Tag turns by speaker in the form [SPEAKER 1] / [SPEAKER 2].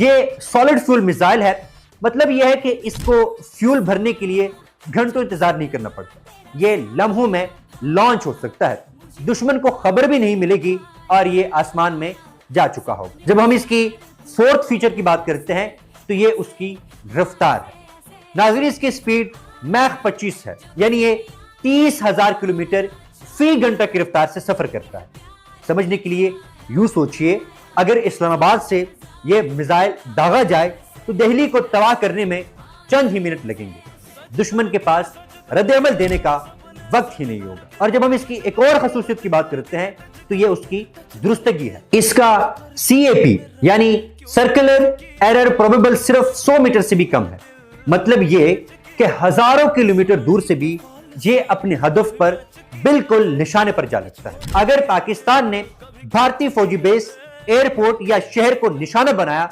[SPEAKER 1] یہ solid fuel missile ہے، مطلب یہ ہے کہ اس کو فیول بھرنے کے لیے گھنٹوں انتظار نہیں کرنا پڑتا، یہ لمحوں میں لانچ ہو سکتا ہے، دشمن کو خبر بھی نہیں ملے گی اور یہ آسمان میں جا چکا ہوگا۔ جب ہم اس کی فورتھ فیچر کی بات کرتے ہیں تو یہ اس کی رفتار ہے۔ ناظرین، اس کی سپیڈ میخ 25 ہے، یعنی یہ 30,000 کلومیٹر فی گھنٹہ کی رفتار سے سفر کرتا ہے۔ سمجھنے کے لیے یوں سوچئے، اگر اسلام آباد سے یہ میزائل داغا جائے تو دہلی کو تباہ کرنے میں چند ہی منٹ لگیں گے، دشمن کے پاس رد عمل دینے کا وقت ہی نہیں ہوگا۔ اور جب ہم اس کی ایک اور خصوصیت کی بات کرتے ہیں تو یہ اس کی درستگی ہے۔ اس کا CAP یعنی سرکلر ایرر پروبیبل صرف 100 میٹر سے بھی کم ہے، مطلب یہ کہ ہزاروں کلومیٹر دور سے بھی یہ اپنے ہدف پر بالکل نشانے پر جا لگتا ہے۔ اگر پاکستان نے بھارتی فوجی بیس، ایئرپورٹ یا شہر کو نشانہ بنایا